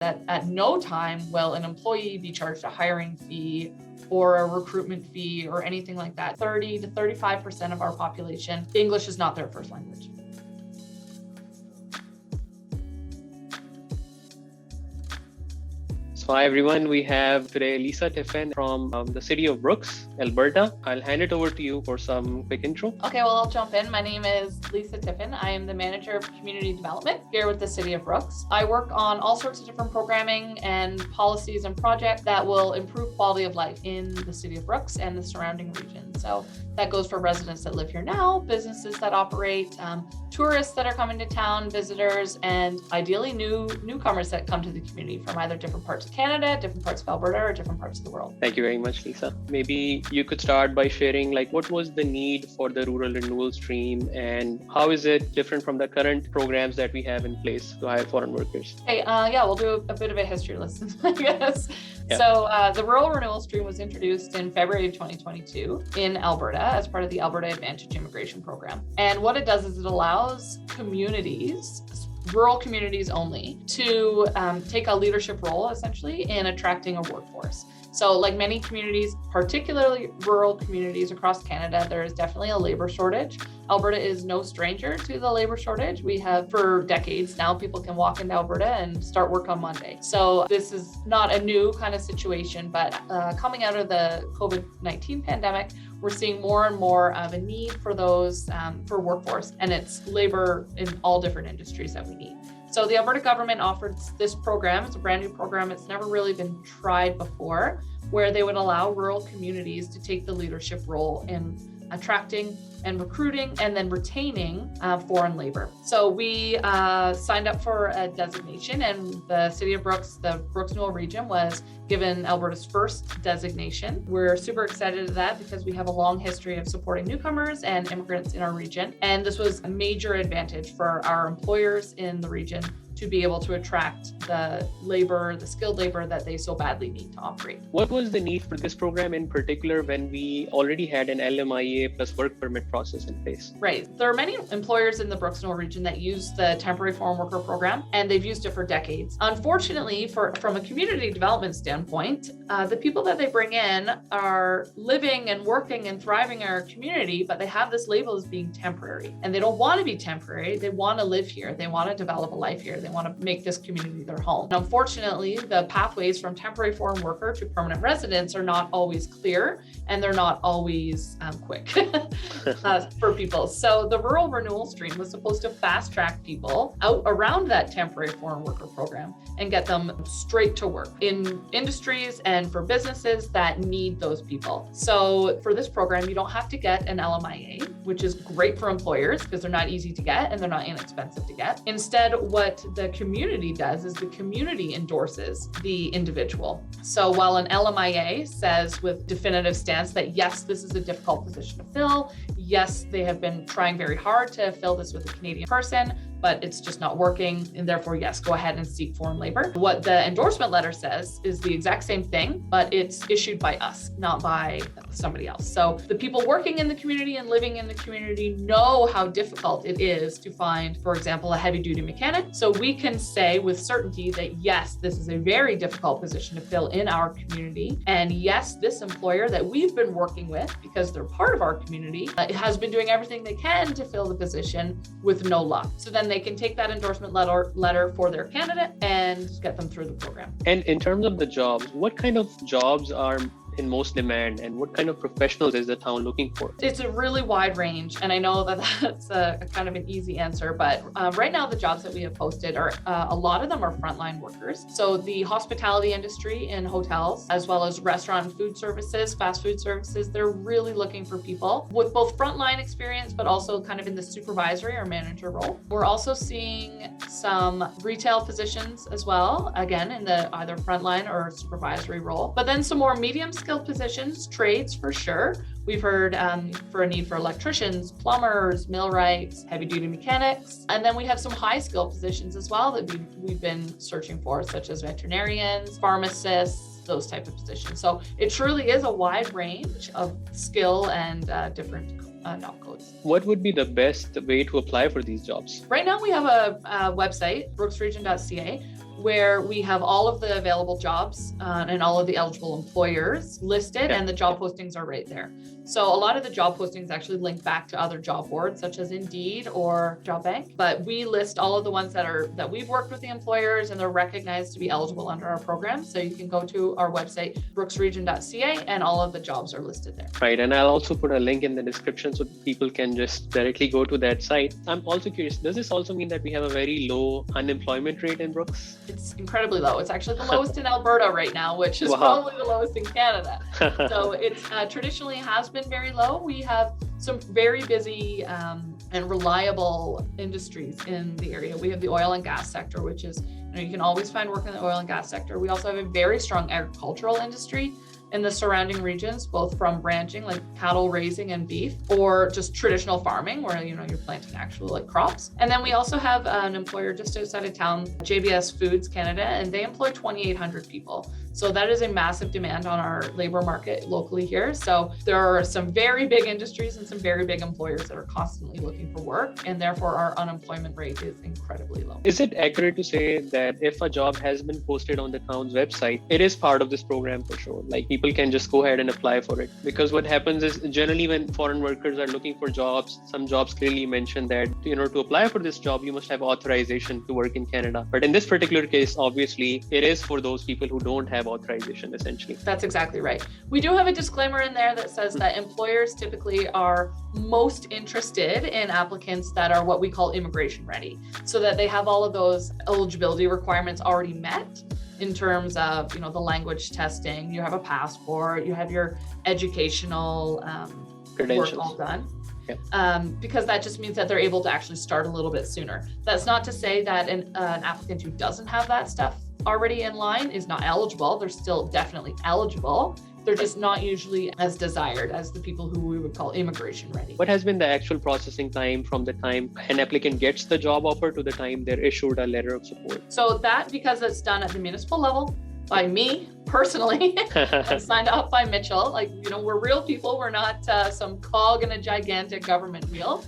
that at no time will an employee be charged a hiring fee or a recruitment fee or anything like that. 30 to 35% of our population, English is not their first language. Hi everyone, we have today Lisa Tiffin from the city of Brooks, Alberta. I'll hand it over to you for some quick intro. Okay, well, I'll jump in. My name is Lisa Tiffin. I am the manager of community development here with the city of Brooks. I work on all sorts of different programming and policies and projects that will improve quality of life in the city of Brooks and the surrounding region. So that goes for residents that live here now, businesses that operate, tourists that are coming to town, visitors, and ideally newcomers that come to the community from either different parts of Canada, different parts of Alberta, or different parts of the world. Thank you very much, Lisa. Maybe you could start by sharing what was the need for the rural renewal stream and how is it different from the current programs that we have in place to hire foreign workers? Okay, we'll do a bit of a history lesson, I guess. Yeah. So the Rural Renewal Stream was introduced in February of 2022 in Alberta as part of the Alberta Advantage Immigration Program. And what it does is it allows communities, rural communities only, to take a leadership role essentially in attracting a workforce. So like many communities, particularly rural communities across Canada, there is definitely a labor shortage. Alberta is no stranger to the labor shortage. We have for decades now, people can walk into Alberta and start work on Monday. So this is not a new kind of situation, but coming out of the COVID-19 pandemic, we're seeing more and more of a need for those, for workforce, and it's labor in all different industries that we need. So the Alberta government offered this program. It's a brand new program. It's never really been tried before, where they would allow rural communities to take the leadership role in attracting and recruiting and then retaining foreign labor. So we signed up for a designation, and the city of Brooks, the Brooks Renewal region, was given Alberta's first designation. We're super excited at that because we have a long history of supporting newcomers and immigrants in our region. And this was a major advantage for our employers in the region to be able to attract the labor, the skilled labor that they so badly need to operate. What was the need for this program in particular when we already had an LMIA plus work permit process in place? Right. There are many employers in the Brooks Renewal region that use the temporary foreign worker program, and they've used it for decades. Unfortunately, from a community development standpoint, the people that they bring in are living and working and thriving in our community, but they have this label as being temporary, and they don't want to be temporary. They want to live here. They want to develop a life here. They want to make this community their home. And unfortunately, the pathways from temporary foreign worker to permanent residence are not always clear, and they're not always quick for people. So the Rural Renewal Stream was supposed to fast track people out around that temporary foreign worker program and get them straight to work in industries and for businesses that need those people. So for this program, you don't have to get an LMIA, which is great for employers because they're not easy to get and they're not inexpensive to get. Instead, what the community does is the community endorses the individual. So while an LMIA says with definitive stance that yes, this is a difficult position to fill, yes, they have been trying very hard to fill this with a Canadian person, but it's just not working. And therefore, yes, go ahead and seek foreign labor. What the endorsement letter says is the exact same thing, but it's issued by us, not by somebody else. So the people working in the community and living in the community know how difficult it is to find, for example, a heavy duty mechanic. So we can say with certainty that yes, this is a very difficult position to fill in our community. And yes, this employer that we've been working with, because they're part of our community, has been doing everything they can to fill the position with no luck. So then they can take that endorsement letter for their candidate and get them through the program. And in terms of the jobs, what kind of jobs are in most demand and what kind of professionals is the town looking for? It's a really wide range, and I know that that's a kind of an easy answer, but right now the jobs that we have posted are a lot of them are frontline workers. So the hospitality industry in hotels, as well as restaurant and food services, fast food services, they're really looking for people with both frontline experience, but also kind of in the supervisory or manager role. We're also seeing some retail positions as well, again, in the either frontline or supervisory role, but then some more medium skilled positions, trades for sure. We've heard for a need for electricians, plumbers, millwrights, heavy duty mechanics. And then we have some high skill positions as well that we've been searching for, such as veterinarians, pharmacists, those type of positions. So it truly is a wide range of skill and different knock codes. What would be the best way to apply for these jobs? Right now we have a website, brooksregion.ca, where we have all of the available jobs and all of the eligible employers listed, and the job postings are right there. So a lot of the job postings actually link back to other job boards such as Indeed or Job Bank, but we list all of the ones that we've worked with the employers and they're recognized to be eligible under our program. So you can go to our website, brooksregion.ca, and all of the jobs are listed there. Right, and I'll also put a link in the description so people can just directly go to that site. I'm also curious, does this also mean that we have a very low unemployment rate in Brooks? It's incredibly low. It's actually the lowest in Alberta right now, which is probably the lowest in Canada. So it's traditionally has been very low. We have some very busy and reliable industries in the area. We have the oil and gas sector, which is, you can always find work in the oil and gas sector. We also have a very strong agricultural industry in the surrounding regions, both from ranching, like cattle raising and beef, or just traditional farming where, you're planting actual like crops. And then we also have an employer just outside of town, JBS Foods Canada, and they employ 2,800 people. So that is a massive demand on our labor market locally here. So there are some very big industries and some very big employers that are constantly looking for work, and therefore our unemployment rate is incredibly low. Is it accurate to say that if a job has been posted on the town's website, it is part of this program for sure? Like people can just go ahead and apply for it? Because what happens is generally when foreign workers are looking for jobs, some jobs clearly mention that, to apply for this job, you must have authorization to work in Canada. But in this particular case, obviously, it is for those people who don't have authorization, essentially. That's exactly right. We do have a disclaimer in there that says that employers typically are most interested in applicants that are what we call immigration ready, so that they have all of those eligibility requirements already met in terms of, the language testing, you have a passport, you have your educational work all done. Because that just means that they're able to actually start a little bit sooner. That's not to say that an applicant who doesn't have that stuff already in line is not eligible. They're still definitely eligible. They're just not usually as desired as the people who we would call immigration ready. What has been the actual processing time from the time an applicant gets the job offer to the time they're issued a letter of support? So that, because it's done at the municipal level by me personally and signed off by Mitchell, we're real people. We're not some cog in a gigantic government wheel.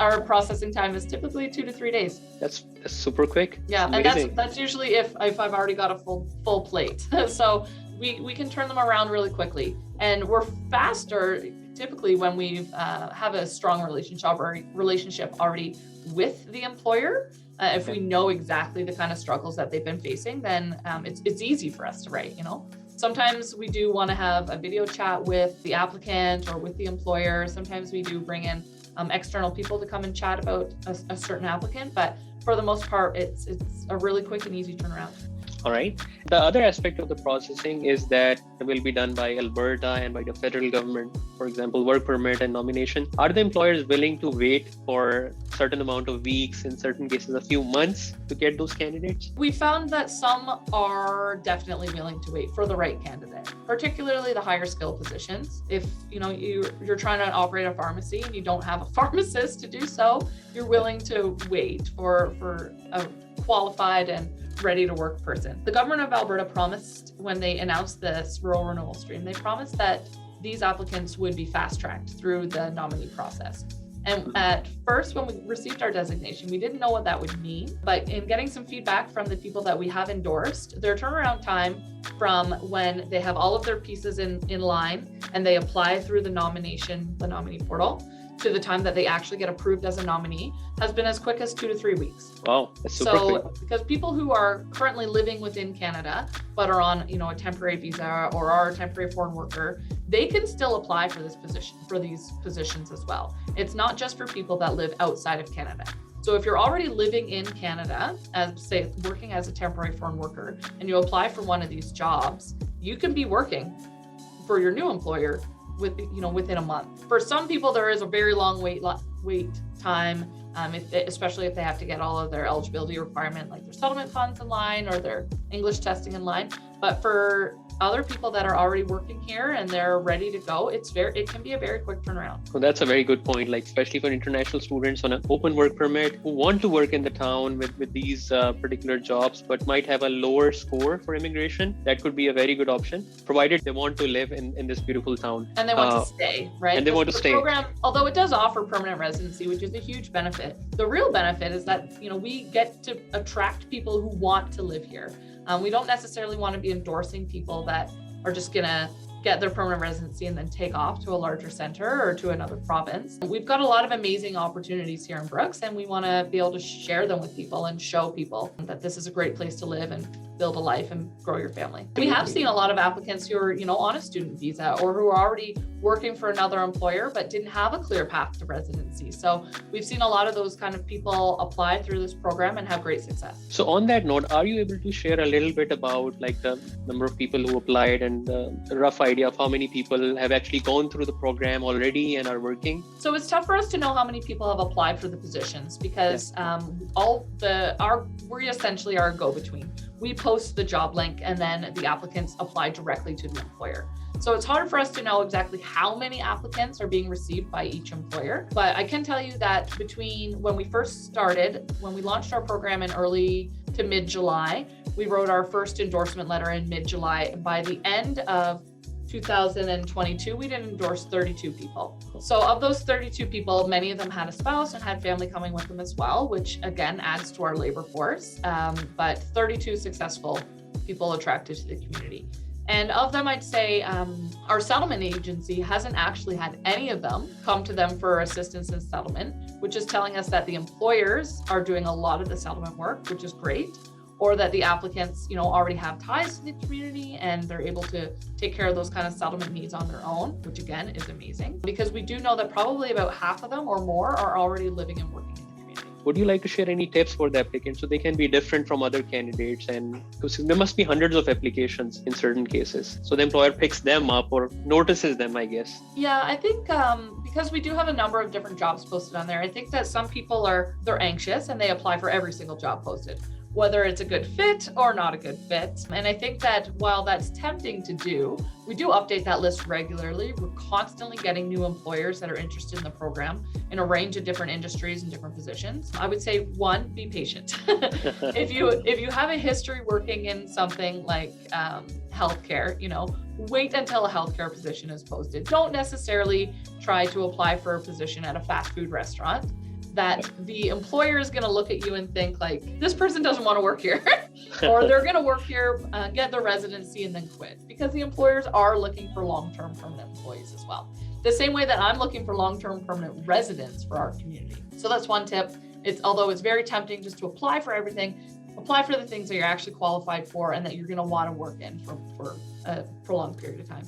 Our processing time is typically 2 to 3 days. That's super quick. Yeah, and that's usually if I've already got a full plate. So we can turn them around really quickly, and we're faster typically when we have a strong relationship already with the employer. If we know exactly the kind of struggles that they've been facing, then it's easy for us to write. Sometimes we do want to have a video chat with the applicant or with the employer. Sometimes we do bring in external people to come and chat about a certain applicant, but for the most part, it's a really quick and easy turnaround. All right. The other aspect of the processing is that it will be done by Alberta and by the federal government. For example, work permit and nomination. Are the employers willing to wait for a certain amount of weeks, in certain cases a few months, to get those candidates? We found that some are definitely willing to wait for the right candidate, particularly the higher skill positions. If you're trying to operate a pharmacy and you don't have a pharmacist to do so, you're willing to wait for a qualified and ready to work person. The government of Alberta promised, when they announced this rural renewal stream, they promised that these applicants would be fast-tracked through the nominee process. And at first, when we received our designation, we didn't know what that would mean, but in getting some feedback from the people that we have endorsed, their turnaround time from when they have all of their pieces in line and they apply through the nominee portal to the time that they actually get approved as a nominee has been as quick as 2 to 3 weeks. Wow, that's super quick. Because people who are currently living within Canada but are on, a temporary visa or are a temporary foreign worker, they can still apply for these positions as well. It's not just for people that live outside of Canada. So if you're already living in Canada, say working as a temporary foreign worker, and you apply for one of these jobs, you can be working for your new employer within a month. For some people, there is a very long wait time, especially if they have to get all of their eligibility requirement, like their settlement funds in line or their English testing in line. But for other people that are already working here and they're ready to go, it can be a very quick turnaround. So that's a very good point, like especially for international students on an open work permit who want to work in the town with these particular jobs, but might have a lower score for immigration. That could be a very good option, provided they want to live in this beautiful town. And they want to stay, right? And they want to stay. The program, although it does offer permanent residency, which is a huge benefit, the real benefit is that, we get to attract people who want to live here. We don't necessarily want to be endorsing people that are just going to get their permanent residency and then take off to a larger center or to another province. We've got a lot of amazing opportunities here in Brooks, and we want to be able to share them with people and show people that this is a great place to live and build a life and grow your family. We have seen a lot of applicants who are, on a student visa or who are already working for another employer but didn't have a clear path to residency. So we've seen a lot of those kind of people apply through this program and have great success. So on that note, are you able to share a little bit about like the number of people who applied and the rough idea of how many people have actually gone through the program already and are working? So it's tough for us to know how many people have applied for the positions because we essentially are a go-between. We post the job link and then the applicants apply directly to the employer. So it's hard for us to know exactly how many applicants are being received by each employer. But I can tell you that between when we first started, when we launched our program in early to mid-July, we wrote our first endorsement letter in mid-July. By the end of 2022, we did endorse 32 people. So of those 32 people, many of them had a spouse and had family coming with them as well, which again adds to our labor force. But 32 successful people attracted to the community. And of them, I'd say our settlement agency hasn't actually had any of them come to them for assistance in settlement, which is telling us that the employers are doing a lot of the settlement work, which is great, or that the applicants, already have ties to the community and they're able to take care of those kind of settlement needs on their own, which again is amazing because we do know that probably about half of them or more are already living and working in the community. Would you like to share any tips for the applicants so they can be different from other candidates? And because there must be hundreds of applications in certain cases. So the employer picks them up or notices them, I guess. Yeah, I think because we do have a number of different jobs posted on there, I think that some people they're anxious and they apply for every single job posted, whether it's a good fit or not a good fit. And I think that while that's tempting to do, we do update that list regularly. We're constantly getting new employers that are interested in the program in a range of different industries and different positions. I would say, one, be patient. If you have a history working in something like healthcare, wait until a healthcare position is posted. Don't necessarily try to apply for a position at a fast food restaurant that the employer is going to look at you and think like, this person doesn't want to work here, or they're going to work here, get their residency and then quit, because the employers are looking for long-term permanent employees as well. The same way that I'm looking for long-term permanent residents for our community. So that's one tip. Although it's very tempting just to apply for everything, apply for the things that you're actually qualified for and that you're going to want to work in for a prolonged period of time.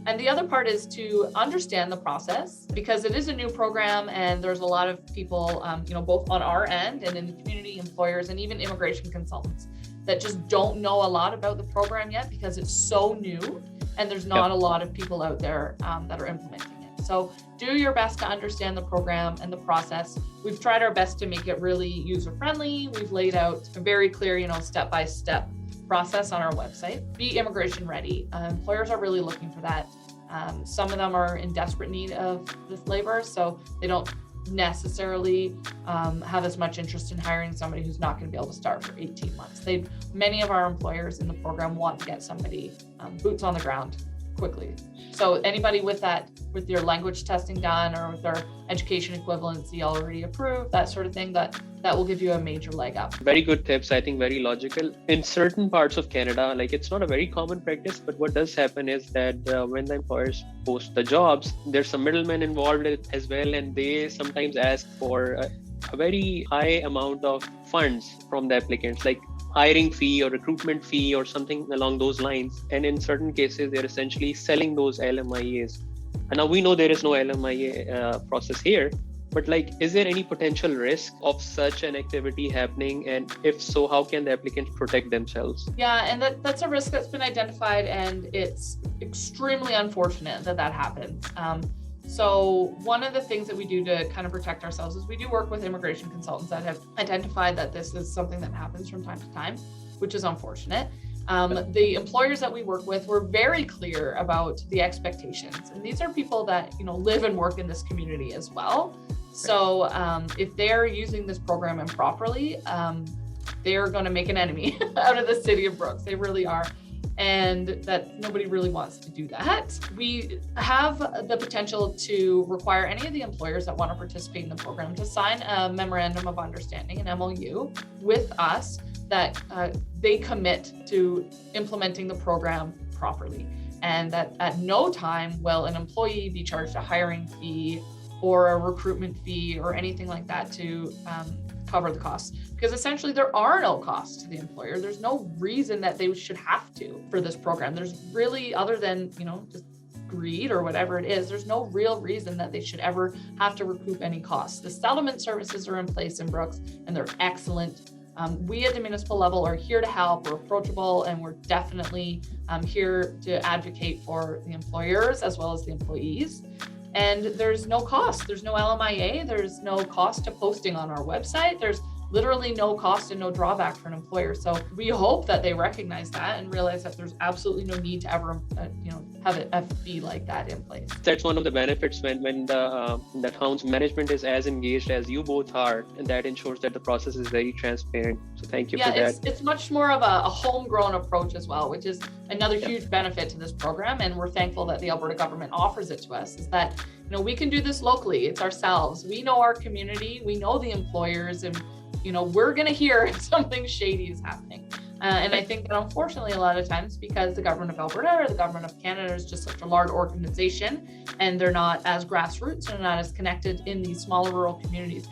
And the other part is to understand the process, because it is a new program and there's a lot of people, both on our end and in the community, employers, and even immigration consultants that just don't know a lot about the program yet because it's so new and there's not a lot of people out there that are implementing it. So do your best to understand the program and the process. We've tried our best to make it really user-friendly. We've laid out a very clear, step-by-step process on our website. Be immigration ready. Employers are really looking for that. Some of them are in desperate need of this labor, so they don't necessarily have as much interest in hiring somebody who's not going to be able to start for 18 months. Many of our employers in the program want to get somebody boots on the ground quickly. So anybody with their language testing done or with their education equivalency already approved, that sort of thing, that will give you a major leg up. Very good tips. I think very logical. In certain parts of Canada, it's not a very common practice, but what does happen is that when the employers post the jobs, there's some middlemen involved as well, and they sometimes ask for a very high amount of funds from the applicants, like hiring fee or recruitment fee or something along those lines. And in certain cases, they're essentially selling those LMIAs. And now we know there is no LMIA process here, but is there any potential risk of such an activity happening? And if so, how can the applicants protect themselves? Yeah, and that's a risk that's been identified, and it's extremely unfortunate that happens. So one of the things that we do to kind of protect ourselves is we do work with immigration consultants that have identified that this is something that happens from time to time, which is unfortunate. The employers that we work with, we're very clear about the expectations. And these are people that, live and work in this community as well. So if they're using this program improperly, they're going to make an enemy out of the city of Brooks. They really are. And that nobody really wants to do that. We have the potential to require any of the employers that want to participate in the program to sign a memorandum of understanding, an MOU, with us that they commit to implementing the program properly, and that at no time will an employee be charged a hiring fee or a recruitment fee or anything like that to cover the costs, because essentially there are no costs to the employer. There's no reason that they should have to for this program. There's really, other than, just greed or whatever it is, there's no real reason that they should ever have to recoup any costs. The settlement services are in place in Brooks and they're excellent. We at the municipal level are here to help. We're approachable, and we're definitely here to advocate for the employers as well as the employees. And there's no cost. There's no LMIA. There's no cost to posting on our website. There's literally no cost and no drawback for an employer. So we hope that they recognize that and realize that there's absolutely no need to ever, have a fee like that in place. That's one of the benefits when the town's management is as engaged as you both are, and that ensures that the process is very transparent. So thank you for that. It's much more of a homegrown approach as well, which is another huge benefit to this program. And we're thankful that the Alberta government offers it to us, is that, we can do this locally. It's ourselves. We know our community, we know the employers, and we're going to hear if something shady is happening. And I think that unfortunately, a lot of times, because the government of Alberta or the government of Canada is just such a large organization, and they're not as grassroots and not as connected in these smaller rural communities,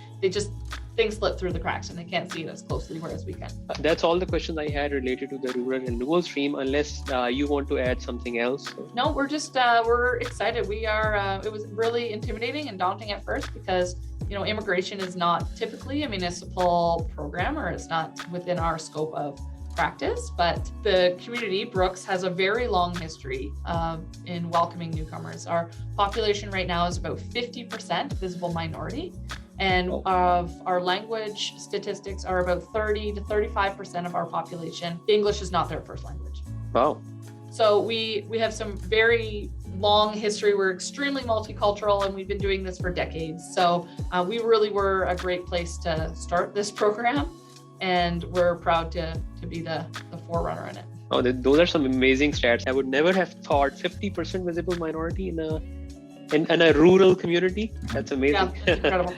things slip through the cracks and they can't see it as closely, whereas we can. That's all the questions I had related to the rural renewal stream, unless you want to add something else. No, we're just, we're excited. We are, it was really intimidating and daunting at first because, immigration is not typically a municipal program, or it's not within our scope of practice, but the community, Brooks, has a very long history in welcoming newcomers. Our population right now is about 50% visible minority. And of our language statistics are about 30 to 35% of our population, English is not their first language. Wow. So we have some very long history. We're extremely multicultural, and we've been doing this for decades. So we really were a great place to start this program, and we're proud to be the forerunner in it. Oh, those are some amazing stats. I would never have thought 50% visible minority in a rural community. That's amazing. Yeah, incredible.